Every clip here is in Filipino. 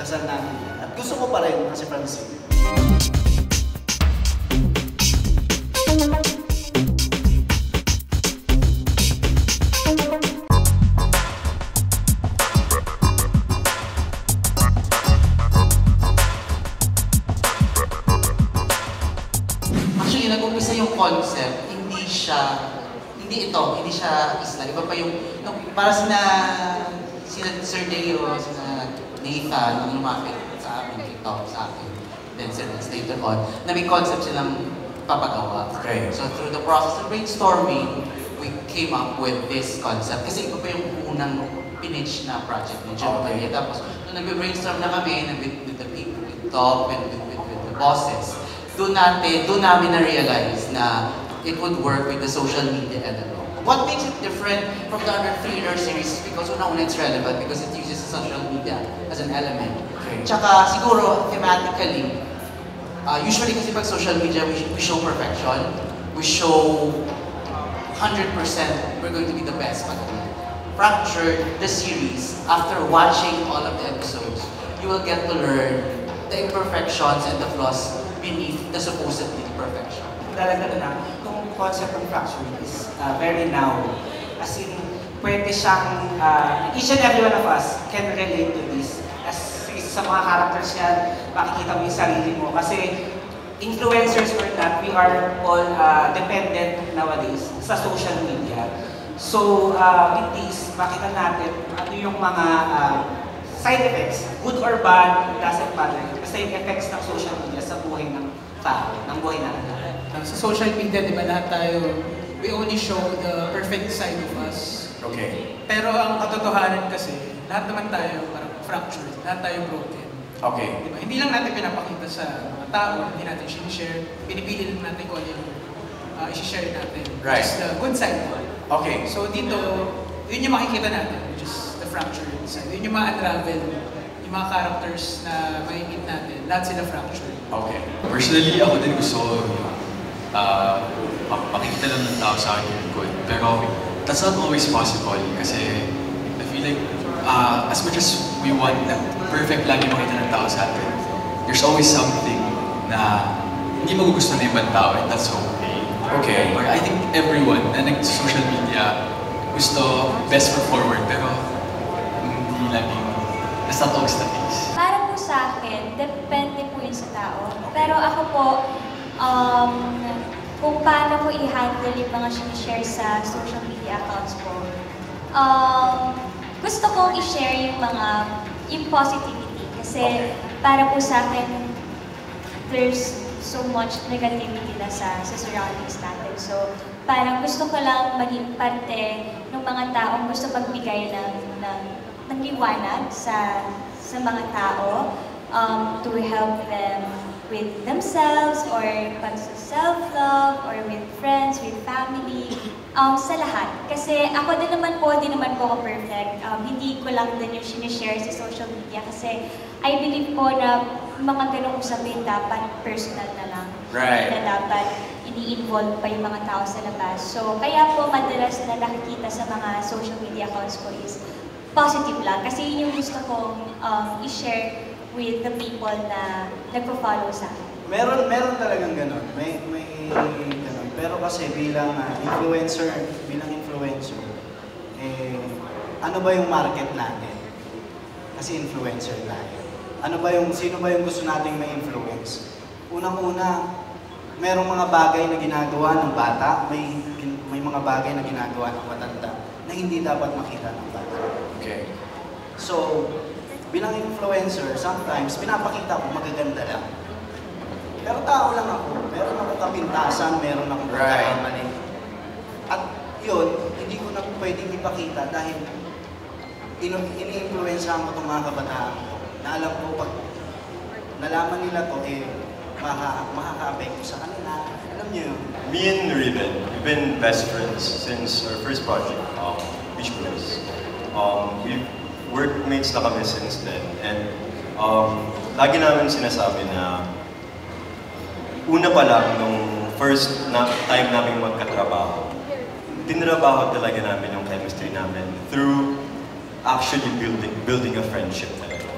dasal natin yan. At gusto ko pa rin kasi Francine. Actually, nag-umpisa yung concept, hindi siya isla. Iba pa yung, para sina Sir Deo, sina Nathan, ang lumapit sa amin, kay Tom sa akin, then Sir Vince later on, na may concept silang papagawa. Okay. So through the process of brainstorming, we came up with this concept. Kasi iba pa yung unang pinitch na project ni John Maria. Tapos, nung nag-brainstorm na kami, with the people, with Tom, with the bosses, doon namin na-realize na it would work with the social media element. What makes it different from the other thriller series is because una-una it's relevant because it uses social media as an element. Okay. Tsaka siguro, thematically, usually kasi pag social media, we show perfection. We show 100% we're going to be the best. But Fractured, the series, after watching all of the episodes, you will get to learn the imperfections and the flaws beneath the supposedly perfection. Dalaga na, itong concept ng Fractured is very now. As in, pwede siyang, each and every one of us can relate to this. As sa mga characters yan, makikita mo yung sarili mo. Kasi influencers or not, we are all dependent nowadays sa social media. So, with this, makita natin ano yung mga side effects, good or bad, doesn't matter. Basta yung effects ng social media sa buhay ng tao, ng buhay natin. Sa social media, di ba, lahat tayo, we only show the perfect side of us. Okay. Pero ang katotohanan kasi, lahat naman tayo parang fractured, lahat tayo broken. Okay. Diba? Hindi lang natin pinapakita sa mga tao, hindi natin sinishare, pinipili lang natin kung ano yung isi-share natin. Right. Just the good side. Okay. So dito, yun yung makikita natin, which is the fractured side. Yun yung ma-unravel, yung mga characters na makikita natin, lahat sila fractured. Okay. Personally, ako din gusto ko makikita lang ng tao sa akin yung good. Pero that's not always possible kasi I feel like as much as we want na perfect lagi makita ng tao sa atin, there's always something na hindi magugustuhan ng ibang tao and that's okay. Okay. Or I think everyone na nag-social media gusto best foot forward pero hindi laging, that's not always the case. Para po sa akin, depende po yun sa tao. Pero ako po, kung paano ko i-handle yung mga sinishare sa social media accounts ko, gusto kong i-share yung positivity. Kasi para po sa akin, there's so much negativity na sa surroundings natin. So, parang gusto ko lang maging parte ng mga taong gusto pagbigay ng liwanag sa mga tao to help them with themselves or pag sa self-love or with friends, with family, sa lahat. Kasi ako din naman po ako perfect. Hindi ko lang din yung sinishare sa social media kasi I believe po na mga ganong usapin dapat personal na lang. Right. Na dapat ini-involve pa yung mga tao sa labas. So, kaya po madalas na nakikita sa mga social media accounts ko is positive lang. Kasi yun yung gusto kong i-share with the people na nagpo-follow sa akin. Meron talagang ganun. May ganun. Pero kasi bilang influencer, ano ba yung market natin? Kasi influencer tayo. Sino ba yung gusto nating may influence? Unang-una, merong mga bagay na ginagawa ng bata, may mga bagay na ginagawa ng matanda na hindi dapat makita ng bata. Okay. So, bilang influencer, sometimes pinapakita ko magaganda lang. Pero tao lang ako. Meron akong kapintasan, meron akong pagkakamali. At yun, hindi ko na pwedeng ipakita dahil ini-influensyahan ko itong mga kabataan ko. Na alam ko, pag nalaman nila to, makaka-apekto sa kanila. Alam niyo yun. Me and Riven, we've been best friends since our first project, Beach Bros. We've workmates na kami since then. And lagi namin sinasabi na una pa lang nung first time namin magkatrabaho, tinrabaho talaga namin yung chemistry namin through actually building a friendship talaga.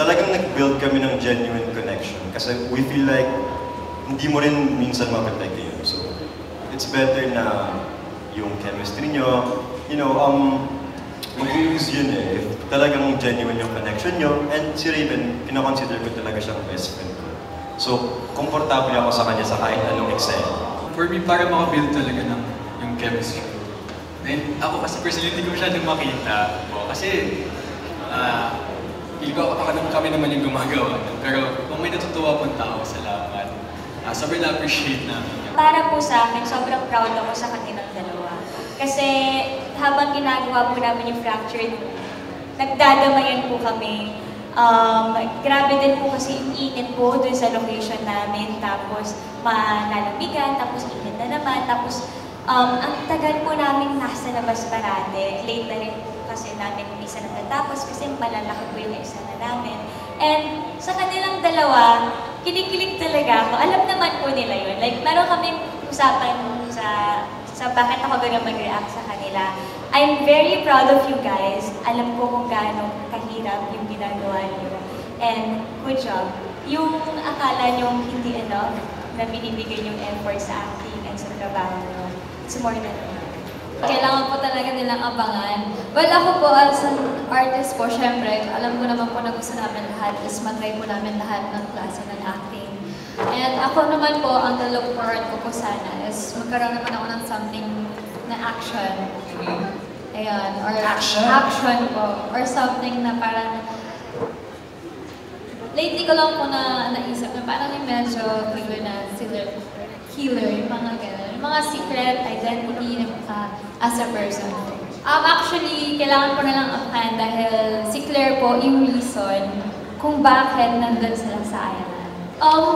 Talagang nag-build kami ng genuine connection kasi we feel like hindi mo rin minsan mapatake yun. So, it's better na yung chemistry nyo, mag-use yun eh. If talagang genuine yung connection nyo, and si Raven, kinakonsider ko talaga siyang best friend ko. So, komportable ako sa kanya sa kahit anong eksena. For me, para makabuild talaga ng yung chemistry. Then, ako kasi personally hindi ko masyadong makita po. Kasi, kami naman yung gumagawa. Pero kung may natutuwa pong tao, salamat. Sobrang na-appreciate namin. Para po sa akin, sobrang proud ako sa kanilang dalawa. Kasi habang ginagawa po namin yung Fractured, nagdadamayan po kami. Grabe din po kasi yung init po dun sa location namin. Tapos malalabigan, tapos init na naman. Tapos ang tagal po namin nasa labas parate. Late na rin po kasi namin isa natatapos kasi malalaki po yung eksena namin. And sa kanilang dalawa, kinikilig talaga ako. Alam naman po nila yun. Like, meron kaming usapan sa bakit ako gano'n mag-react sa kanila. I'm very proud of you guys. Alam ko kung gaano kahirap yung ginagawa niyo. And good job. Yung akala nyo hindi enough na binibigay yung effort sa acting and sa trabaho nyo, it's more than enough. Kailangan po talaga nilang abangan. Well, ako po as an artist po, syempre, alam ko naman po na gusto namin lahat is matry po namin lahat ng klase ng acting. And ako naman po, ang look forward ko po sana is magkaroon naman ako ng something na action. Ayan, or action po. Or something na parang lately ko lang po na naisip na parang yung medyo killer, yung mga gano'n. Mga secret identity as a person. Actually, kailangan ko na lang upan dahil si Claire po yung reason kung bakit nandun sila sa island.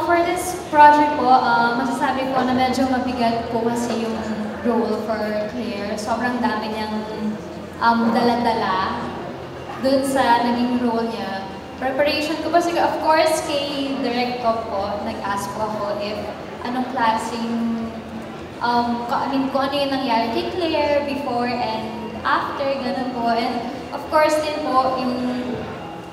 For this project po, masasabi ko na medyo mabigat po kasi yung role for Claire. Sobrang dami niyang dala-dala dun sa naging role niya. Preparation ko po siguro, of course, kay Direct po, nag-ask po ako if anong klaseng kung ano yung nangyari kay Claire before and after, ganun po. And of course din po,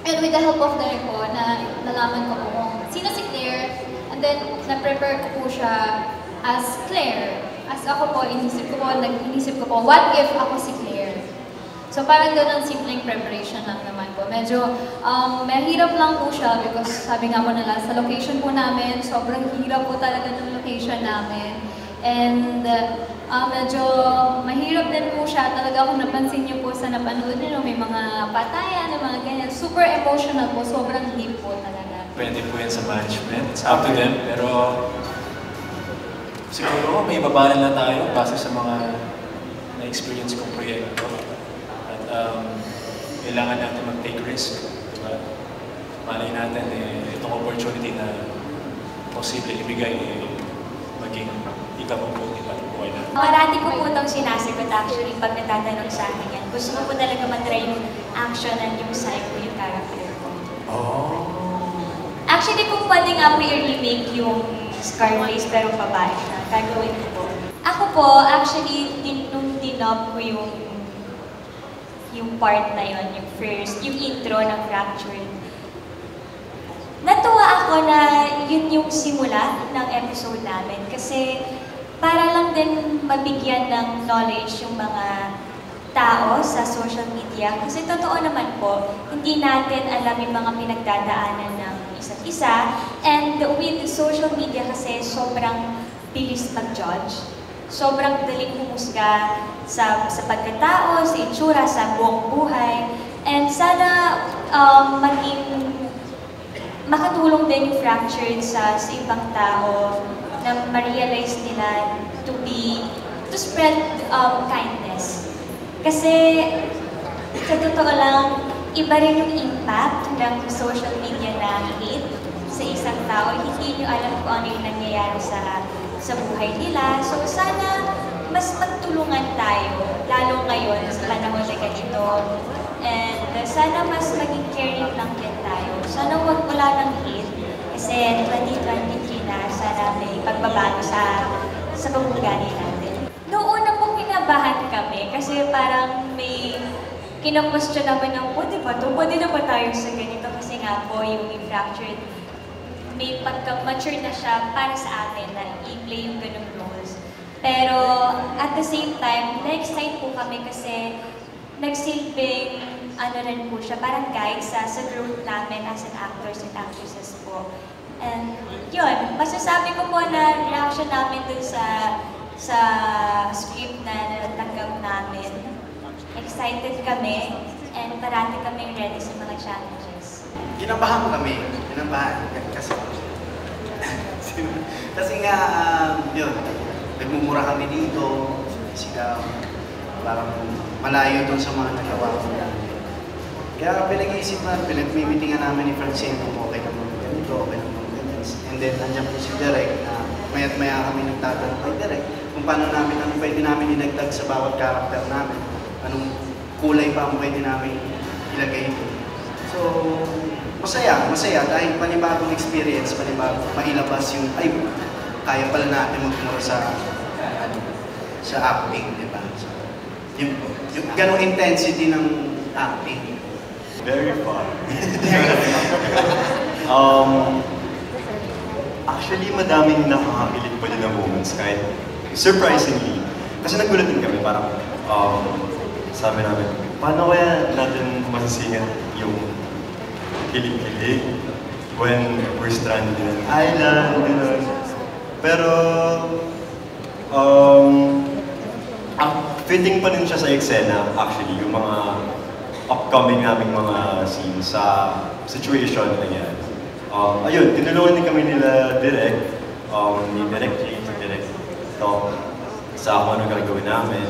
and with the help of Derek po, na nalaman ko po kung sino si Claire, and then na-prepare ko po siya as Claire. As ako po, inisip ko po, what if ako si Claire? So parang doon ang simpleng preparation lang naman po. Medyo mahirap lang po siya because sabi nga po nila, sa location po namin, sobrang hirap po talaga ng location namin. And medyo mahirap din po siya. Talaga kung napansin niyo po sa napanood niyo, may mga patayan, mga ganyan. Super emotional po, sobrang deep po talaga. Pwede po yan sa management. It's up to them. Pero siguro may babalan na tayo base sa mga na-experience kong proyekto. At kailangan natin mag-take risk. Diba? Malay natin itong opportunity na posible ibigay maging ikabubuti pa ng buhay natin. Marati ko po itong sinasagot actually pag natatanong sa akin yan. Gusto ko po talaga matry yung action and yung psycho yung character ko. Actually, kung pwede nga po i-remake yung Scarface pero babae siya, gagawin ko po. Ako po, actually, nung dinob ko yung part na yon, yung intro ng Fractured, natuwa ako na yun yung simula ng episode namin kasi para lang din mabigyan ng knowledge yung mga tao sa social media. Kasi totoo naman po, hindi natin alam yung mga pinagdadaanan ng isa't isa. And with social media kasi sobrang bilis mag-judge. Sobrang daling humusga sa pagkatao, sa itsura, sa buong buhay. And sana makatulong din yung Fractured sa ibang tao na ma-realize nila to spread kindness. Kasi sa totoo lang, iba rin yung impact ng social media na hate sa isang tao. Hindi nyo alam kung ano yung nangyayari sa buhay nila. So sana mas magtulungan tayo, lalo ngayon sa panahon na ganito. And sana mas maging caring lang din tayo. Sana wala ng hate. Kasi 2023 na, sana may pagbabago sa pamumugali natin. Noong una pong kinabahan kami, kasi parang may kina-question naman ng, pwede ba ito? Pwede na ba tayo sa ganito? Kasi siya, boy, yung fractured, may pagka-mature na siya para sa amin na i-play yung ganung roles. Pero at the same time, na-excite po kami kasi nagsilbing ano rin po siya, parang guide sa growth namin as an actors and actresses po. And yun, masasabi ko po na reaction namin dun sa script na natanggap namin. Excited kami and parati kami ready sa mga challenges. Kinabahan kasi nga, yun, nagmumura kami dito, sigaw, parang malayo doon sa mga nagawa ko namin. Kaya pinag-iisipan, pinag-meetingan namin ni Francine kung okay naman ganito, okay naman ganyan. And then, andyan po si Derek na maya't maya kami nagtatanong kay Derek kung paano namin, anong pwede namin idagdag sa bawat karakter namin, anong kulay pa ang pwede namin ilagay ito. So, masaya dahil panibagong experience, panibagong mailabas yung, ay, kaya pala natin magmura sa acting, di ba? So, yung ganong intensity ng acting. Very fun. Actually, madaming nakakakilig pa din na moments kahit surprisingly. Kasi nagulat din kami, parang sabi namin, paano kaya natin masasingit yung kilig-kilig when we're stranded in an island, gano'n. Pero, fitting pa rin siya sa eksena, actually, yung mga upcoming naming mga scenes sa situation na yan. Ayun, tinulungan din kami nila direct, ni Direct James, Direct Talk, sa kung ano gagawin namin.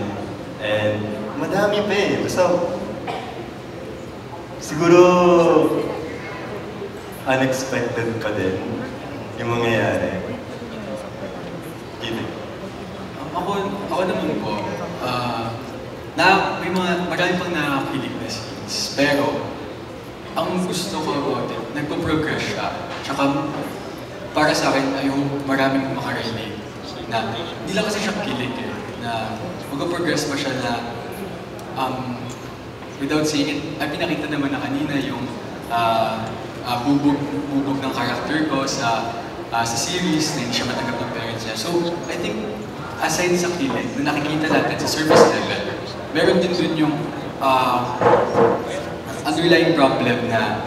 And madami pa eh. Basta, siguro, unexpected pa din yung mangyayari. Kidding. Ako naman po, marami pang nakakilig na scenes, pero ang gusto ko about it, nagpo-progress siya. Tsaka para sa akin, ayaw maraming makarelate na hindi lang kasi siya kilig eh, na mag-progress pa siya na without saying it, ay pinakita naman na kanina yung bubog ng character ko sa series na hindi siya matanggap ng parents niya. So, I think aside sa kilig, na nakikita natin sa service level, meron din dun yung underlying problem na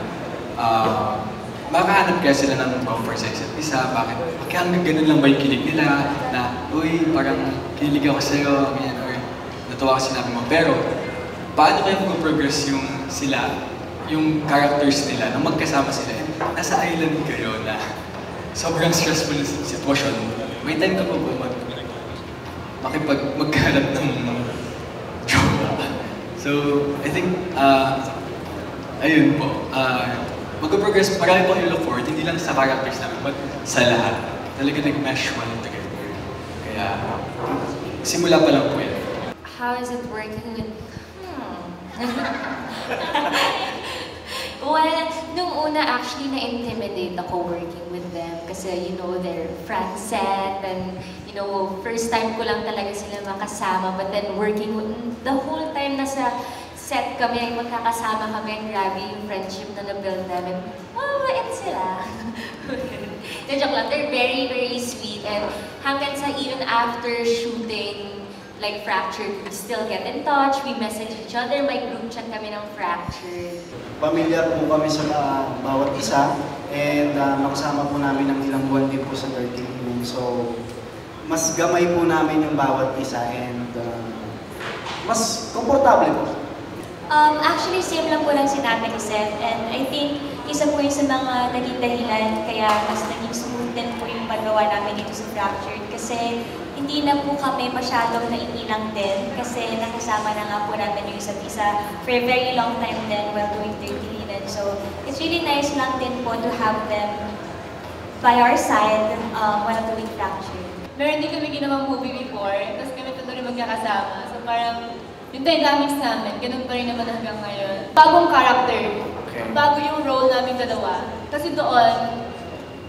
makahanap kaya sila ng comfort sa isa't isa, bakit hanggang ganun lang ba yung kilig nila, na uy, parang kilig ako sa'yo, ganyan, or natuwa ka sinabi mo. Pero, paano kaya mag-progress yung yung characters nila, nung magkasama sila, nasa island kayo na sobrang stressful na sitwasyon, may time ka pa ba maghanap ng jowa? So, I think, ayun po, mag-progress, marami pang i-look forward, hindi lang sa characters namin, but sa lahat. Talaga nag-mesh well together. Kaya, simula pa lang po yan. How is it working with... Well, nung una actually na-intimidate ako working with them kasi they're Francet and first time ko lang talaga sila makasama, but then working the whole time nasa set kami ay magkakasama kami, grabe yung friendship na na-build namin. Mabait sila. Joke lang, they're very, very sweet and hanggang sa even after shooting like Fractured, we still get in touch, we message each other, may group chat kami ng Fractured. Pamilyar po kami sa bawat isa and nakasama po namin ng ilang buwan din po sa 13 room. So, mas gamay po namin yung bawat isa and mas komportable po. Actually, same lang po lang sinabi ni Seth and I think isa po yung sa mga naging dahilan kaya mas naging smooth din po yung paggawa namin dito sa Fractured kasi hindi na po kami masyadong naiinang din kasi nakasama na nga po namin yung isa't isa for a very long time then while doing 13 Linen. So, it's really nice lang din po to have them by our side while doing Fractured. Meron din kami ginawang movie before, tapos kami tuloy magkakasama. So parang yung dynamics namin, ganun pa rin naman hanggang ngayon. Bagong character, bago yung role namin dalawa. Kasi doon,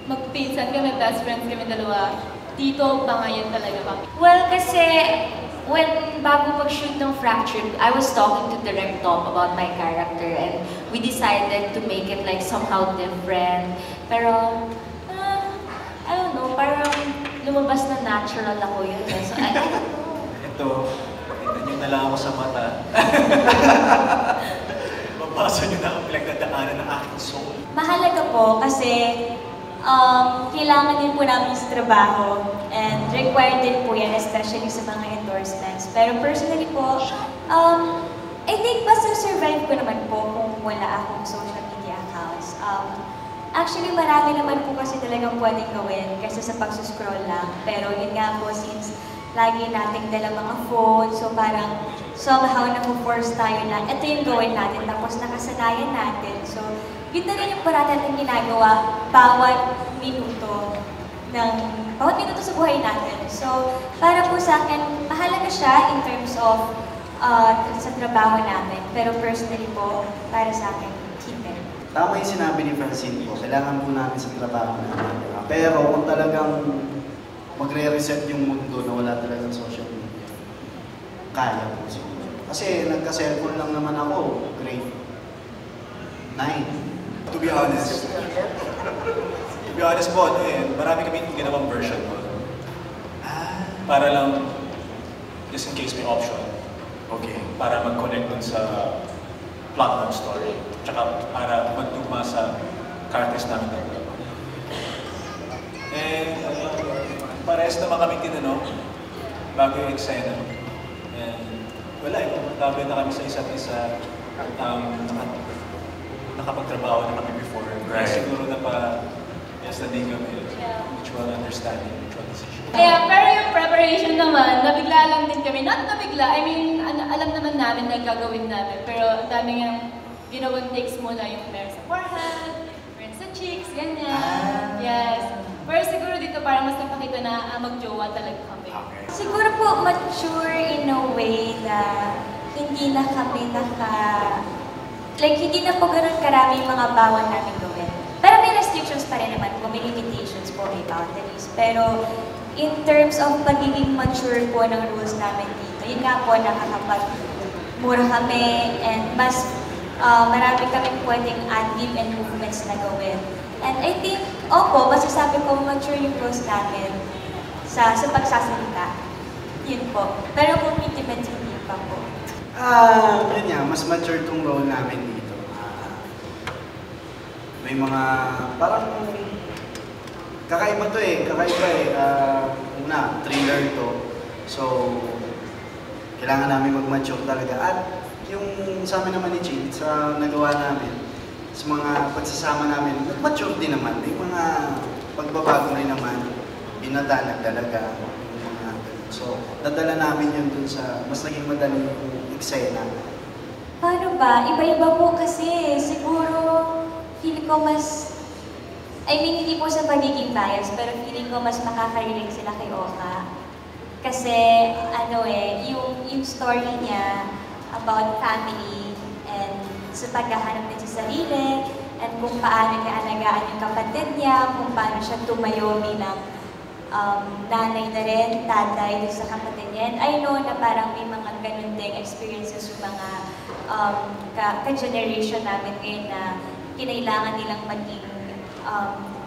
magpinsan kami, best friends kami dalawa. Dito, bangayan talaga kami. Well, kasi bago mag-shoot ng Fractured, I was talking to Direct Top about my character and we decided to make it like somehow different. Pero, I don't know, parang lumabas na natural ako yun. So, I don't know. Ito, kita nyo na lang ako sa mata. Mabasa nyo na ang pinagdadaanan ng aking soul. Mahalaga po kasi kailangan din po namin sa trabaho and required din po yan, especially sa mga endorsements. Pero personally po, I think basta survive ko naman po kung wala akong social media accounts. Actually, marami naman po kasi talagang pwedeng gawin kasi sa pagsuscroll lang. Pero yun nga po, since lagi nating dala mga phone, so parang somehow na-force tayo na ito yung gawin natin, tapos nakasanayan natin. So, yun na rin yung parang natin ginagawa bawat minuto sa buhay natin. So, para po sa akin, mahalaga siya in terms of sa trabaho namin. Pero personally po, para sa akin, hindi. Tama yung sinabi ni Francine po, kailangan po namin sa trabaho namin. Pero kung talagang magre-reset yung mundo na wala talagang social media, kaya po siguro. Kasi nagka-cellphone lang naman ako, grade 9. To be honest po, marami kami ginawang version mo. Para lang, just in case may option. Okay. Para mag-connect dun sa plot ng story. Tsaka para magtugma sa characters namin. Parehas naman kami tinanong bago yung eksena. Wala, tabi na kami sa isa't isa. Nakapagtrabaho na kami before. Right. Siguro na pa-study kami. Mutual understanding, mutual decision. Kaya, pero yung preparation naman, nabigla lang din kami. Not nabigla, I mean, alam naman namin na gagawin namin. Pero ang daming yung ginawang takes muna yung meron sa forehead, meron sa cheeks, ganyan. Yes. Pero siguro dito parang mas napakita na mag-jowa talaga kami. Okay. Siguro po mature in a way na hindi na kami hindi na po ganun karami mga bawal namin gawin. Pero may restrictions pa rin naman po, may limitations po, may boundaries. Pero in terms of pagiging mature po ng rules namin dito, yun nga po nakakapag-mura kami and mas marami kami pwedeng adlib and movements na gawin. And I think, masasabi ko mature yung rules namin sa pagsasalita. Yun po. Pero kung intimate, hindi pa po. Yun nga, mas mature tong role namin dito. May mga, parang, kakaiba to una, thriller to. So, kailangan namin mag-mature talaga. At yung sa amin naman ni Chin, sa nagawa namin, sa mga pagsasama namin, mag-mature din naman. May mga pagbabago rin naman, binata, nagdalaga. So, nadala namin yun dun sa mas naging madali yung eksena. Paano ba? Iba-iba po kasi. Siguro, feeling ko mas... hindi po sa pagiging bias, pero feeling ko mas makakarinig sila kay Oka. Kasi, yung story niya about family and sa paghahanap din sa sarili, and kung paano niya alagaan yung kapatid niya, kung paano siya tumayo bilang nanay na rin, tatay din sa kapatid niya. And I know na parang may mga ganun ding experiences yung mga ka-generation namin ngayon na kinailangan nilang maging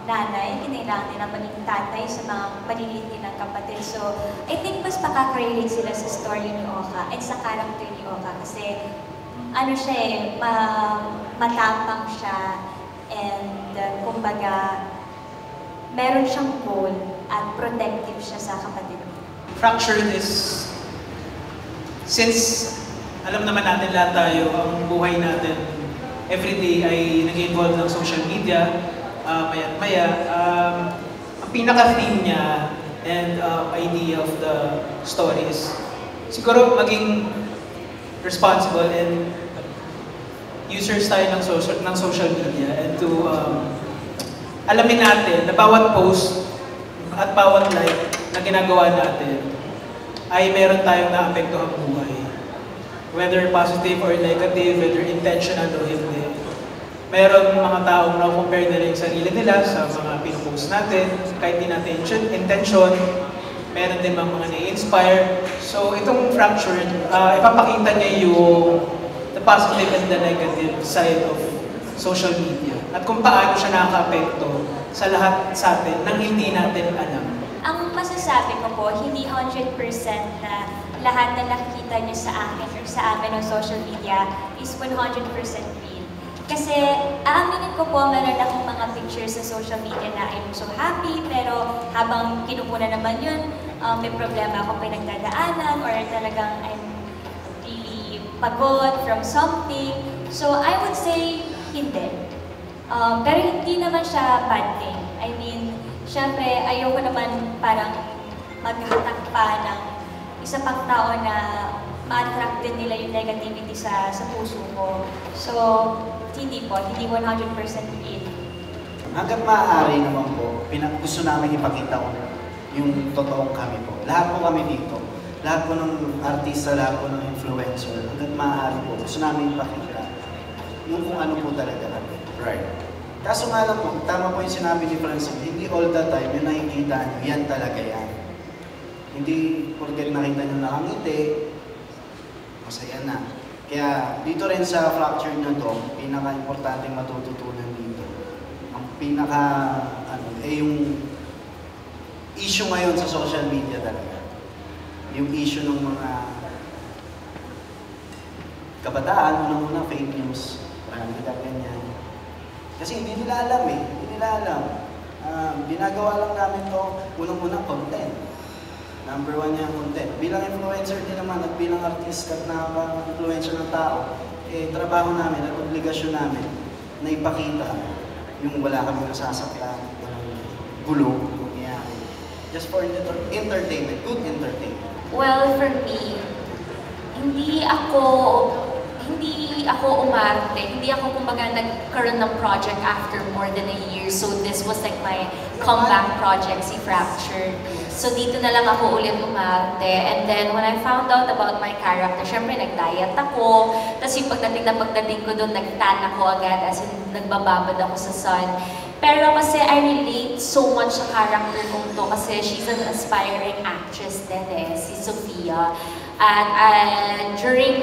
nanay, kinailangan nilang maging tatay sa mga maliliit nilang kapatid. So, I think mas makaka-relate sila sa story ni Oka and sa character ni Oka kasi matapang siya and kumbaga meron siyang goal at protective siya sa kapatid niya. Fractured is, since alam naman natin lahat tayo, ang buhay natin everyday ay nag-involve ng social media, maya't maya, ang pinaka-theme niya and idea of the story is siguro maging responsible and users tayo ng social media and to alamin natin na bawat post at bawat like na ginagawa natin ay meron tayong naapektuhang buhay. Whether positive or negative, whether intentional o hindi. Meron mga taong na-compare nila yung sarili nila sa mga pinupost natin, kahit di natin intention. meron din mga na-inspire. So itong Fractured, ipapakita niya yung the positive and the negative side of social media at kung paano siya nakaka-apekto sa lahat sa atin nang hindi natin alam. Ang masasabi ko po, hindi 100% na lahat na nakikita niyo sa akin or sa amin ng social media is 100% real. Kasi aaminin ko po, meron akong mga pictures sa social media na I'm so happy, pero habang kinukunan naman yun, may problema ako pinagdadaanan or talagang I'm really pagod from something. So I would say, hindi. Pero hindi naman siya bad thing. I mean, syempre, ayoko naman parang maghatak pa ng isa pang tao na ma-attract din nila yung negativity sa puso ko. So, hindi po, hindi 100% real. Hanggang maaari naman po, gusto namin ipakita ko yung totoong kami po. Lahat po kami dito. Lahat po ng artista, lahat po ng influencer. Hanggang maaari po, gusto namin ipakita yung kung ano po talaga kami. Right. Kaso nga lang po, tama po yung sinabi ni Francine, hindi all the time yung nakikita nyo, yan talaga yan. Hindi porket nakita nyo nakangiti, masaya na. Kaya dito rin sa Fractured na to, pinaka-importanting matututunan dito. Ang yung issue ngayon sa social media talaga. Yung issue ng mga kabataan, unang-una fake news, parang ganyan. Kasi hindi nila alam eh, hindi nila alam. Ginagawa lang namin to, unang-unang content. Number 1 niya content. Bilang influencer din naman at bilang artist at nakaka-influensya ng tao, trabaho namin at obligasyon namin na ipakita yung wala kami nasasaktan, walang gulo, just for entertainment, good entertainment. Well, for me, hindi ako umarte. Hindi ako kumbaga nagkaroon ng project after more than a year. So this was like my comeback project, si Fractured. So dito na lang ako ulit umarte. And then when I found out about my character, syempre nag-diet ako. Tapos yung pagdating ko doon, nag-tan ako agad as in nagbababad ako sa sun. Pero kasi I relate so much sa character kong to kasi she's an aspiring actress din si Sofia. And during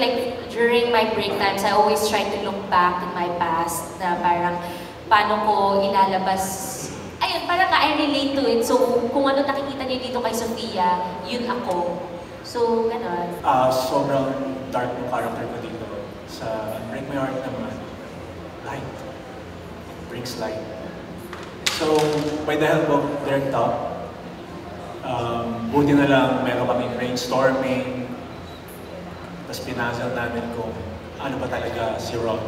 my break times, I always try to look back in my past na parang paano ko ilalabas. Ayun, parang I relate to it. So kung ano nakikita niyo dito kay Sofia, yun ako. So, gano'n. Sobrang dark yung character ko dito. Sa Break My Heart naman, light. It brings light. So, by the help of Derek Top, buti na lang meron kaming brainstorming, tapos pinasal namin kung ano ba talaga si Ron,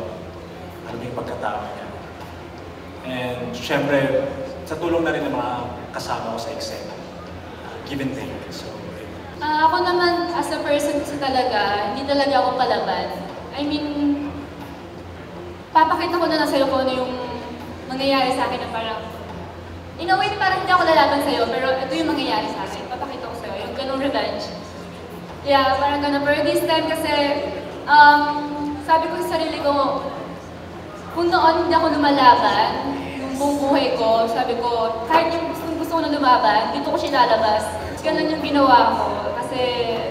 ano ba yung pagkatao niya. And syempre, sa tulong na rin ng mga kasama ko sa eksena, give and take. So, ako naman, as a person kasi talaga, hindi talaga ako palaban. I mean, papakita ko na lang sa'yo kung ano yung mangyayari sa akin na parang, in a way, parang hindi ako lalaban sa'yo, pero ito yung mangyayari sa akin. Papakita ko sa'yo, yung ganong revenge. Yeah, parang gano'n. Pero this time kasi, sabi ko sa sarili ko, kung noon hindi ako lumalaban, yung buong buhay ko, sabi ko, kahit yung gusto ko na lumaban, dito ko siya lalabas. Ganun yung ginawa ko. Kasi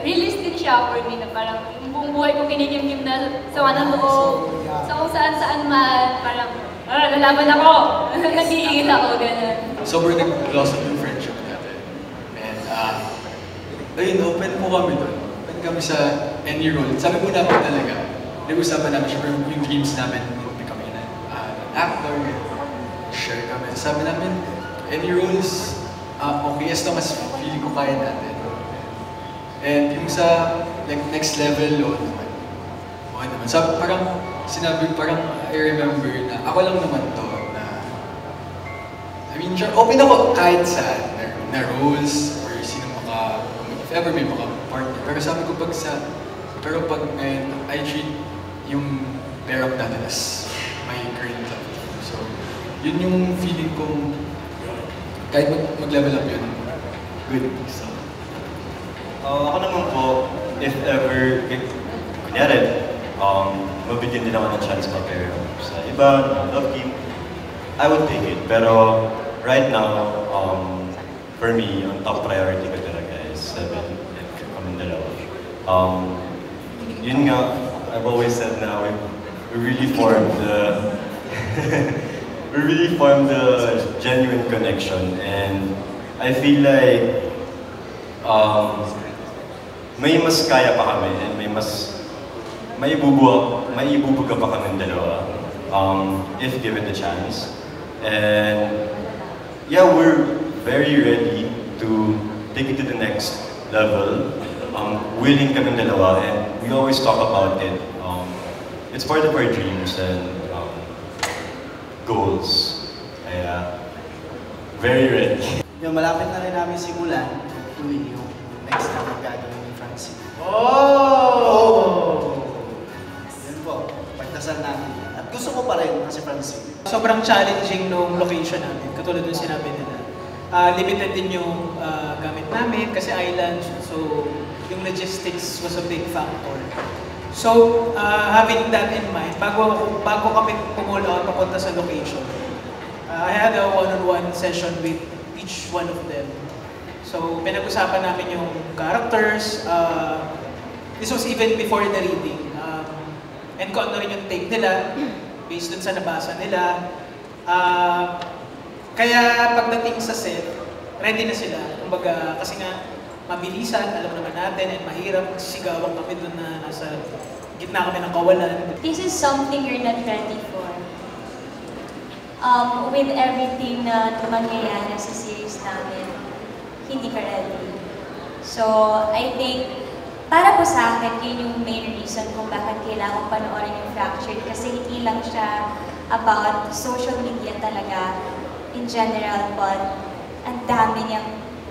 realist din siya for me na parang yung buong buhay ko kinikimkim na sa ng loob, sa kung saan-saan man, parang, lalaban ako! Nag-iigil ako, gano'n. Sobrang nag-loss of yung friendship natin. And, ayun, open po kami doon. Open kami sa any role. Sabi po namin talaga, nag-usapan namin siya yung dreams namin kung kami na actor, share kami. Sabi namin, any roles, okay, as long as feeling ko kaya natin. And yung sa like, next level load, okay naman. Sabi, parang I remember na ako lang naman to na, I mean, sure, open ako kahit saan na roles or sino if ever may partner. Pero sabi ko pag ngayon, I treat yung pair up natin as my current love. So, yun yung feeling kong kahit mag-level up yun, good. So, ako naman po, if ever, kunyari, mabigyan din ako ng chance mag-pair up sa iba, love team, I would take it. Pero right now, for me, ang top priority ko talaga 7, like kami dalawa. Yun nga, I've always said na we really formed the we really formed the genuine connection, and I feel like may mas kaya pa kami and may ibubuga pa kami dalawa if given the chance. And yeah, we're very ready to take it to the next level. Willing kami dalawa, and we always talk about it. It's part of our dreams and goals. Kaya, very ready. Yung malapit na rin namin simulan, tuwing yung next na magagawin ni Francine. Oh! Yun po, pagdasal natin. At gusto ko pa rin kasi Francine. Sobrang challenging nung location namin, katulad ng sinabi nila. Limited din yung gamit namin kasi island, so yung logistics was a big factor. So, having that in mind, bago kami pumula papunta sa location, I had a one-on-one session with each one of them. So, pinag-usapan namin yung characters. This was even before the reading. And kung ano rin yung take nila, based dun sa nabasa nila. Kaya pagdating sa set, ready na sila. Kumbaga, kasi nga, mabilisan, alam naman natin, and mahirap sigawan kami dun na nasa gitna kami ng kawalan. This is something you're not ready for. With everything na mangyayari sa series namin, hindi ka ready. So, I think, para po sa akin, yun yung main reason kung bakit kailangan panoorin yung Fractured. Kasi hindi lang siya about social media talaga, in general, but ang dami niyang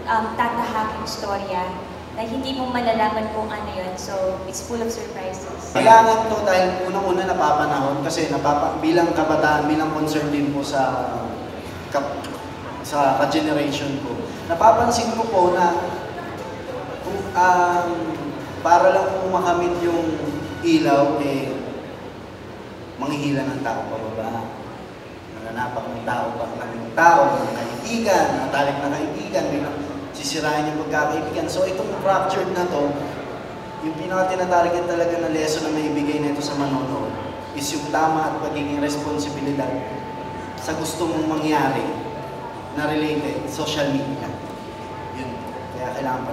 tatahaking storya na hindi mo malalaman kung ano yun. So, it's full of surprises. Kailangan to dahil unang-una napapanahon kasi bilang kabataan, bilang concern din po sa ka-generation ko. Napapansin ko po na para lang po makamit yung ilaw, manghihila ng tao pababa. Nananapak ng tao, ng kaibigan, natalik na kaibigan, sisirain yung pagkakaibigan. So itong Fractured na to, yung pinaka-tinatarget talaga na lesson na naibigay nito sa manonood is yung tama at pagiging responsibilidad sa gusto mong mangyari na related social media. Yun. Kaya kailangan pa